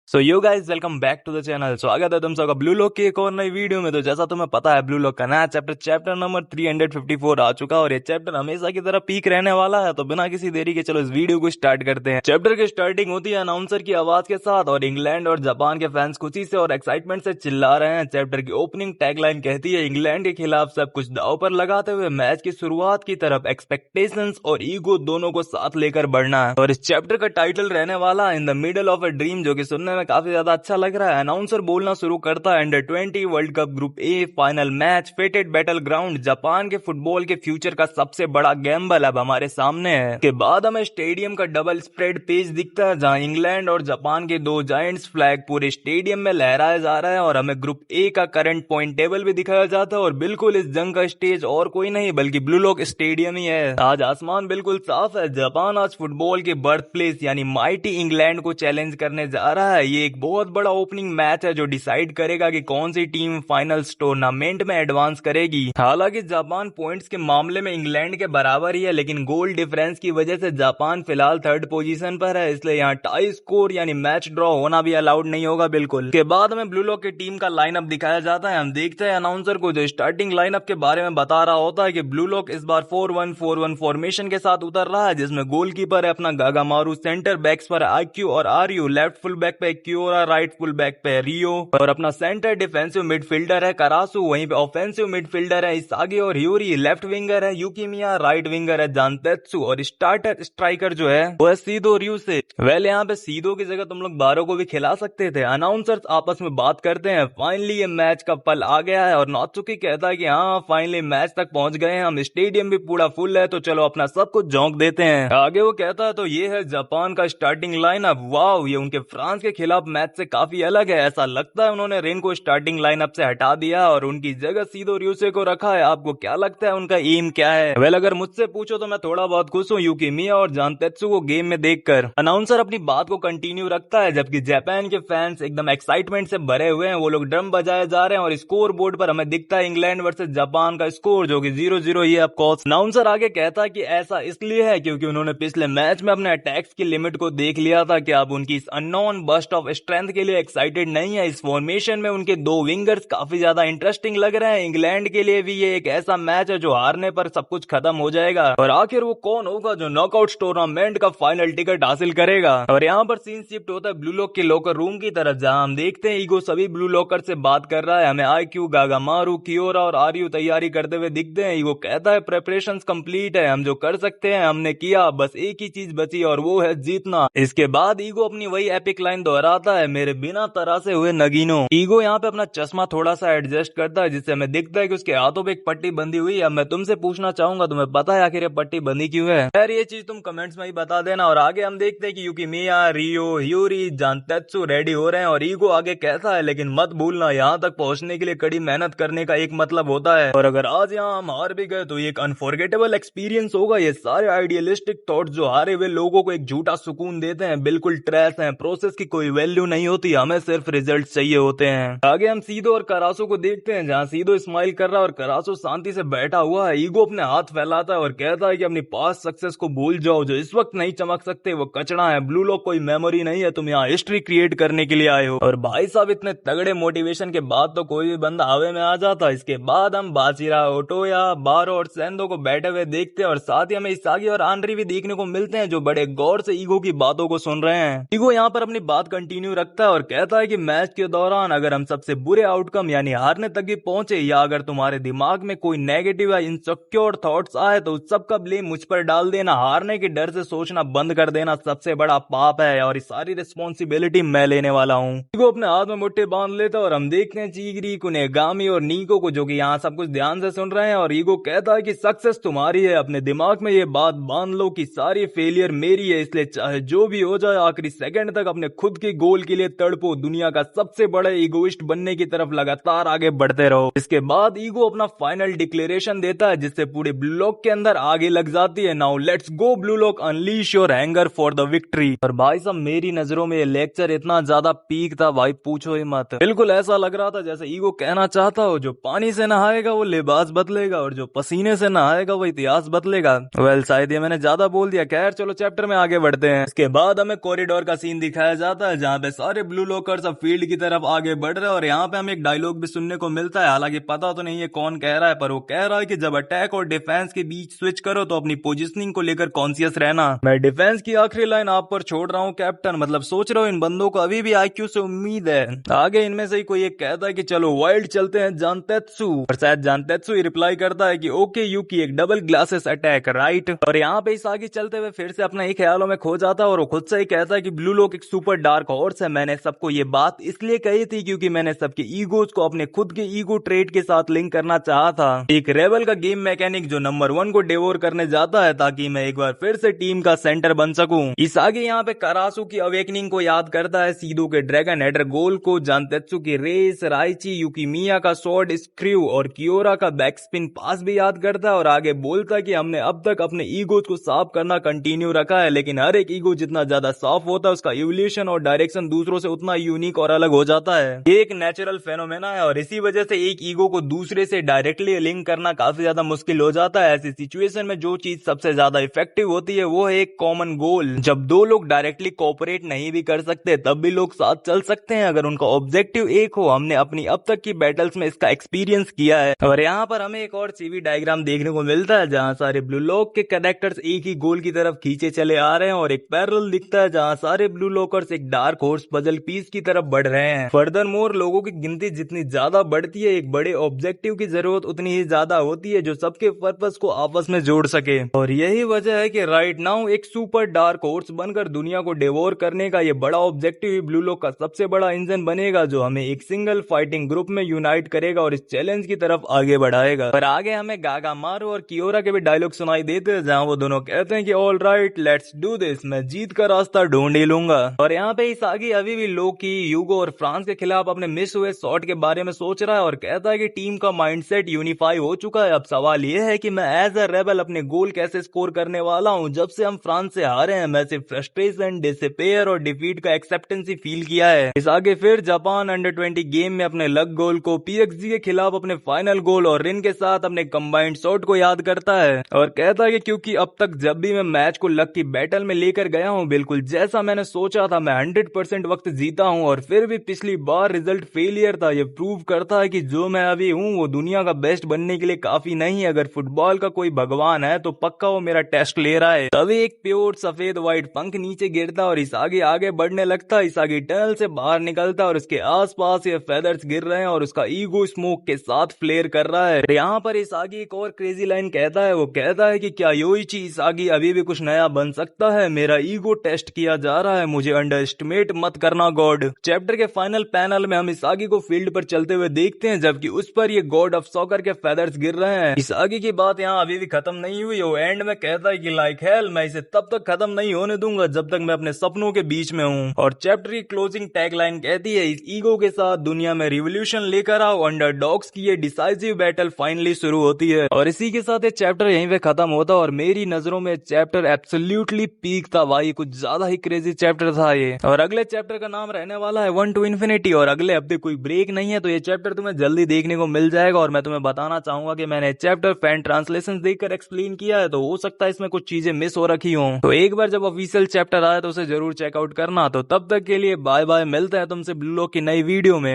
So yo guys welcome back to the channel. स्वागत है तुम सबका ब्लू लॉक की एक और नई वीडियो में। तो जैसा तुम्हें पता है ब्लू लॉक का नया चैप्टर नंबर 354 आ चुका और ये चैप्टर हमेशा की तरह पीक रहने वाला है। तो बिना किसी देरी के चलो इस वीडियो को स्टार्ट करते हैं। चैप्टर की स्टार्टिंग होती है अनाउंसर की आवाज के साथ और इंग्लैंड और जापान के फैंस खुशी से और एक्साइटमेंट से चिल्ला रहे हैं। चैप्टर की ओपनिंग टैगलाइन कहती है इंग्लैंड के खिलाफ सब कुछ दांव पर लगाते हुए मैच की शुरुआत की तरफ एक्सपेक्टेशंस और ईगो दोनों को साथ लेकर बढ़ना है। और इस चैप्टर का टाइटल रहने वाला in the middle of a dream, जो कि सुनने में काफी ज्यादा अच्छा लग रहा है। अनाउंसर बोलना शुरू करता है under 20 world cup group A final match फेटेड battle ground, Japan के फुटबॉल के फ्यूचर का सबसे बड़ा गैम्बल अब हमारे सामने है। के बाद हमें स्टेडियम का डबल स्प्रेड पेज दिखता है जहां इंग्लैंड और जापान के दो जायंट्स फ्लैग पूरे स्टेडियम में लहराया जा रहा है और हमें ग्रुप ए का करंट पॉइंट टेबल भी दिखाया जाता है। और बिल्कुल इस जंग का स्टेज और कोई नहीं बल्कि ब्लू लॉक स्टेडियम ही है। आज आसमान बिल्कुल साफ है। जापान आज फुटबॉल के बर्थ प्लेस यानी माइटी इंग्लैंड को चैलेंज करने जा रहा है। ये एक बहुत बड़ा ओपनिंग मैच है जो डिसाइड करेगा कि कौन सी टीम फाइनल्स टूर्नामेंट में एडवांस करेगी। हालांकि जापान पॉइंट्स के मामले में इंग्लैंड के बराबर ही है, लेकिन गोल डिफरेंस की वजह से जापान फिलहाल थर्ड पोजीशन पर है, इसलिए यहाँ टाई स्कोर यानी मैच ड्रॉ होना भी अलाउड नहीं होगा बिल्कुल। के बाद में ब्लू लॉक की टीम का लाइनअप दिखाया जाता है। हम देखते हैं अनाउंसर को जो स्टार्टिंग लाइनअप के बारे में बता रहा होता है कि ब्लू लॉक इस बार 4-1-4-1 फॉर्मेशन के साथ उतर रहा है, जिसमें गोलकीपर है अपना गागामारू, सेंटर बैक्स पर आईक्यू और आरयू, लेफ्ट फुल बैक पे क्यूरा, राइट फुल बैक पे रियो और अपना सेंटर डिफेंसिव मिडफील्डर है करासु। वहीं पे ऑफेंसिव मिडफील्डर है इसागी और ह्यूरी, लेफ्ट विंगर है यूकिमिया, राइट विंगर है जानतेत्सु और स्टार्टर स्ट्राइकर जो है वो है सीदो रियुसे। वेल यहाँ पे सीदो की जगह तुम लोग बारो को भी खिला सकते थे। अनाउंसर्स आपस में बात करते हैं फाइनली ये मैच का पल आ गया है और नात्सुकी कहता है कि हाँ फाइनली मैच तक पहुंच गए हैं हम, स्टेडियम भी पूरा फुल है तो चलो अपना सब कुछ झोंक देते हैं। आगे वो कहता है तो ये है जापान का स्टार्टिंग लाइनअप। वाओ, ये उनके फ्रांस के खिलाफ मैच से काफी अलग है। ऐसा लगता है उन्होंने रेन को स्टार्टिंग लाइनअप से हटा दिया और उनकी जगह सीधो रियुसे को रखा है। आपको क्या लगता है उनका एम क्या है? वेल अगर मुझसे पूछो तो मैं थोड़ा बहुत खुश हूँ यूकिमिया और जानतेत्सु को गेम में देखकर। अनाउंसर अपनी बात को कंटिन्यू रखता है जबकि जापान के फैंस एकदम एक्साइटमेंट से भरे हुए हैं। वो लोग ड्रम बजाए जा रहे हैं और स्कोर बोर्ड पर हमें दिखता है इंग्लैंड वर्सेस जापान का स्कोर जो कि 0-0 ही है ऑफकोर्स। अनाउंसर आगे कहता है कि ऐसा इसलिए है क्योंकि उन्होंने पिछले मैच में अपने अटैक्स की लिमिट को देख लिया था कि अब उनकी इस अननोन बस्ट ऑफ स्ट्रेंथ के लिए एक्साइटेड नहीं है। इस फॉर्मेशन में उनके दो विंगर्स काफी ज्यादा इंटरेस्टिंग लग रहे हैं। इंग्लैंड के लिए भी ये एक ऐसा मैच है जो हारने पर सब कुछ खत्म हो जाएगा। और आखिर वो कौन होगा जो नॉकआउट टूर्नामेंट का फाइनल टिकट हासिल करेगा? और यहाँ पर सीन शिफ्ट होता है ब्लू लॉक के लॉकर रूम की तरफ जहां हम देखते हैं ईगो सभी ब्लू लॉकर से बात कर रहा है। हमें आईक्यू, गागामारू, कियोरा और आरयू तैयारी करते हुए दिखते हैं। ईगो कहता है प्रेपरेशंस कंप्लीट है, हम जो कर सकते हैं हमने किया, बस एक ही चीज बची और वो है जीतना। इसके बाद ईगो अपनी वही एपिक लाइन दोहराता है, मेरे बिना तरासे हुए नगीनो। ईगो यहाँ पे अपना चश्मा थोड़ा सा एडजस्ट करता है जिससे हमें दिखता है कि उसके हाथों पे एक पट्टी बंधी हुई है। अब मैं तुमसे पूछना चाहूंगा तुम्हें पता है आखिर ये पट्टी बंधी क्यों है? यार ये चीज तुम कमेंट्स में ही बता देना। और आगे हम देखते हैं कि यूकिमिया, रियो, ह्यूरी, जानतेत्सु रेडी हो रहे हैं और ईगो आगे कहता है लेकिन मत भूलना यहाँ तक पहुंचने के लिए कड़ी मेहनत करने का एक मतलब होता है और अगर आज यहाँ हम हार भी गए तो ये एक अनफॉरगेटेबल एक्सपीरियंस होगा। ये सारे आइडियलिस्टिक थॉट्स जो हारे हुए लोगों को एक झूठा सुकून देते हैं बिल्कुल ट्रैश है, प्रोसेस की कोई वैल्यू नहीं होती, हमें सिर्फ रिजल्ट चाहिए होते हैं। आगे हम सीधो और करासो को देखते हैं जहां सीधो स्माइल कर रहा है और करासो शांति से बैठा हुआ है। ईगो अपने हाथ फैलाता है और कहता है कि अपनी पास्ट सक्सेस को भूल जाओ, जो इस वक्त नहीं चमक सकते वो कचरा है। ब्लू लॉक कोई मेमोरी नहीं है, तुम यहाँ हिस्ट्री क्रिएट करने के लिए आए हो। और भाई साहब इतने तगड़े मोटिवेशन के बाद तो कोई भी बंदा हवे में आ जाता। इसके बाद हम बाचिरा, ओटोया, बारो और सेंदो को बैठे हुए देखते हैं और साथ ही हमें इसागी और आनरी भी देखने को मिलते हैं जो बड़े गौर से ईगो की बातों को सुन रहे हैं। ईगो यहाँ पर अपनी बात कंटिन्यू रखता है और कहता है कि मैच के दौरान अगर हम सबसे बुरे आउटकम यानी हारने तक भी पहुंचे या अगर तुम्हारे दिमाग में कोई नेगेटिव या इनसिक्योर थॉट्स आए तो उस सब का ब्लेम मुझ पर डाल देना। हारने के डर से सोचना बंद कर देना सबसे बड़ा पाप है और इस सारी रिस्पॉन्सिबिलिटी मैं लेने वाला हूँ। ईगो अपने हाथ में मुट्ठी बांध लेता है और हम देखते हैं चीगरी, कुनेगामी और नीको को जो कि यहाँ सब कुछ ध्यान से सुन रहे हैं। और ईगो कहता है कि सक्सेस तुम्हारी है, अपने दिमाग में ये बात बांध लो कि सारी फेलियर मेरी है, इसलिए चाहे जो भी हो जाए आखिरी सेकंड तक अपने खुद के गोल के लिए तड़पो, दुनिया का सबसे बड़े ईगोइस्ट बनने की तरफ लगातार आगे बढ़ते रहो। इसके बाद ईगो अपना फाइनल डिक्लेरेशन देता है जिससे पूरे ब्लू लॉक के अंदर आगे लग जाती है। Now let's go blue lock, unleash your hanger for the victory. और भाई साहब मेरी नजरों में ये लेक्चर इतना ज्यादा पीक था भाई पूछो ही मत। बिल्कुल ऐसा लग रहा था जैसे ईगो कहना चाहता हो जो पानी से नहाएगा वो लिबास बदलेगा और जो पसीने से नहाएगा वो इतिहास बदलेगा। वेल शायद ये मैंने ज्यादा बोल दिया, खैर चलो चैप्टर में आगे बढ़ते हैं। इसके बाद हमें कॉरिडोर का सीन दिखाया जाता है है जहाँ पे सारे ब्लू लॉकर्स अब फील्ड की तरफ आगे बढ़ रहे हैं और यहाँ पे हमें एक डायलॉग भी सुनने को मिलता है, हालांकि पता तो नहीं है कौन कह रहा है, पर वो कह रहा है कि जब अटैक और डिफेंस के बीच स्विच करो तो अपनी पोजीशनिंग को लेकर कॉन्शियस रहना। मैं डिफेंस की आखिरी लाइन आप पर छोड़ रहा हूँ कैप्टन, मतलब सोच रहा हूँ इन बंदों को अभी भी आईक्यू से उम्मीद है। आगे इनमें से ही कोई एक कहता है कि चलो वाइल्ड चलते हैं जानतेत्सु, और शायद जानतेत्सु ही रिप्लाई करता है कि ओके यूकी, एक डबल ग्लासेस अटैक राइट। और यहाँ पे इस आगे चलते हुए फिर से अपना ही ख्यालों में खो जाता है और वो खुद से ही कहता है कि ब्लू लॉक एक सुपर डार्क हॉर्स है। मैंने सबको ये बात इसलिए कही थी क्योंकि मैंने सबके ईगोज को अपने खुद के ईगो ट्रेड के साथ लिंक करना चाहा था, एक रेबल का गेम मैकेनिक जो नंबर 1 को डिवोर करने जाता है ताकि मैं एक बार फिर से टीम का सेंटर बन सकूं। इस आगे यहाँ पे करासु की अवेकनिंग को याद करता है, सीधो के ड्रैगन हेडर गोल को, जानतेत्सु की रेस, राइची यूकीमिया का स्वॉर्ड स्क्रू और कियोरा का बैकस्पिन पास भी याद करता है और आगे बोलता है कि हमने अब तक अपने ईगोज को साफ करना कंटिन्यू रखा है, लेकिन हर एक ईगो जितना ज्यादा साफ होता है उसका इवोल्यूशन और डायरेक्शन दूसरों से उतना यूनिक और अलग हो जाता है। ये एक नेचुरल फेनोमेना है और इसी वजह से एक ईगो को दूसरे से डायरेक्टली लिंक करना काफी ज्यादा मुश्किल हो जाता है। ऐसी सिचुएशन में जो चीज सबसे ज्यादा इफेक्टिव होती है वो है एक कॉमन गोल। जब दो लोग डायरेक्टली कोऑपरेट नहीं भी कर सकते तब भी लोग साथ चल सकते हैं अगर उनका ऑब्जेक्टिव एक हो। हमने अपनी अब तक की बैटल्स में इसका एक्सपीरियंस किया है। और यहाँ पर हमें एक और सीवी डायग्राम देखने को मिलता है जहाँ सारे ब्लू लॉक के कैरेक्टर्स एक ही गोल की तरफ खींचे चले आ रहे हैं और एक पैरेलल दिखता है जहाँ सारे ब्लू लॉकर्स एक डार्क हॉर्स पजल पीस की तरफ बढ़ रहे हैं। फर्दर मोर लोगों की गिनती जितनी ज्यादा बढ़ती है एक बड़े ऑब्जेक्टिव की जरूरत उतनी ही ज्यादा होती है जो सबके पर्पस को आपस में जोड़ सके। और यही वजह है कि राइट नाउ एक सुपर डार्क हॉर्स बनकर दुनिया को डिवोर करने का ये बड़ा ऑब्जेक्टिव ही ब्लू लॉक का सबसे बड़ा इंजन बनेगा जो हमें एक सिंगल फाइटिंग ग्रुप में यूनाइट करेगा और इस चैलेंज की तरफ आगे बढ़ाएगा। और आगे हमें गागामारू और कियोरा के भी डायलॉग सुनाई देते हैं जहाँ वो दोनों कहते हैं कि all right let's do this, मैं जीत का रास्ता ढूंढ ही लूंगा। और यहाँ पे इस आगे अभी भी लोकी, यूगो और फ्रांस के खिलाफ अपने मिस हुए शॉट के बारे में सोच रहा है और कहता है कि टीम का माइंडसेट यूनिफाई हो चुका है। अब सवाल ये है कि मैं एज अ रेबल अपने गोल कैसे स्कोर करने वाला हूँ। जब से हम फ्रांस से हारे हैं मैं सिर्फ फ्रस्ट्रेशन, डिसपेयर और डिफीट का एक्सेप्टेंस ही फील किया है। इस आगे फिर जापान अंडर-20 गेम में अपने लक गोल को, पीएक्सजी के खिलाफ अपने फाइनल गोल और रिन के साथ अपने कंबाइंड शॉट को याद करता है और कहता है कि क्योंकि अब तक जब भी मैं मैच को लक की बैटल में लेकर गया हूँ बिल्कुल जैसा मैंने सोचा था, मैं 100% वक्त जीता हूँ और फिर भी पिछली बार रिजल्ट फेलियर था। ये प्रूव करता है कि जो मैं अभी हूँ वो दुनिया का बेस्ट बनने के लिए काफी नहीं है। अगर फुटबॉल का कोई भगवान है तो पक्का वो मेरा टेस्ट ले रहा है। तभी एक प्योर सफेद व्हाइट पंख नीचे गिरता और इस आगे बढ़ने लगता। इस आगे टनल से बाहर निकलता और उसके आसपास ये फेदर्स गिर रहे हैं और उसका ईगो स्मोक के साथ फ्लेयर कर रहा है। यहाँ पर इस आगे एक और क्रेजी लाइन कहता है, वो कहता है कि क्या योइची इसागी अभी भी कुछ नया बन सकता है? मेरा ईगो टेस्ट किया जा रहा है, मुझे अंडर एस्टिमेट मत करना गॉड। चैप्टर के फाइनल पैनल में हम इसागी को फील्ड पर चलते हुए देखते हैं जबकि उस पर ये गॉड ऑफ सॉकर के फेदर्स गिर रहे हैं। इसागी की बात यहाँ अभी भी खत्म नहीं हुई। वो एंड में कहता है कि लाइक हेल मैं इसे तब तक खत्म नहीं होने दूंगा जब तक मैं अपने सपनों के बीच में हूँ। और चैप्टर की क्लोजिंग टैगलाइन कहती है, इस ईगो के साथ दुनिया में रिवोल्यूशन लेकर आओ। अंडरडॉग्स की ये डिसाइसिव बैटल फाइनली शुरू होती है। और इसी के साथ ये चैप्टर यहीं पे खत्म होता और मेरी नजरों में चैप्टर एब्सोल्युटली पीक था भाई, कुछ ज्यादा ही क्रेजी चैप्टर था ये। और अगले चैप्टर का नाम रहने वाला है 1 to Infinity और अगले हफ्ते कोई ब्रेक नहीं है तो ये चैप्टर तुम्हें जल्दी देखने को मिल जाएगा। और मैं तुम्हें बताना चाहूंगा कि मैंने चैप्टर फैन ट्रांसलेशन देखकर एक्सप्लेन किया है तो हो सकता है इसमें कुछ चीजें मिस हो रखी हों, तो एक बार जब ऑफिशियल चैप्टर आए तो उसे जरूर चेकआउट करना। तो तब तक के लिए बाय बाय, मिलते हैं तुमसे ब्लू लॉक की नई वीडियो में।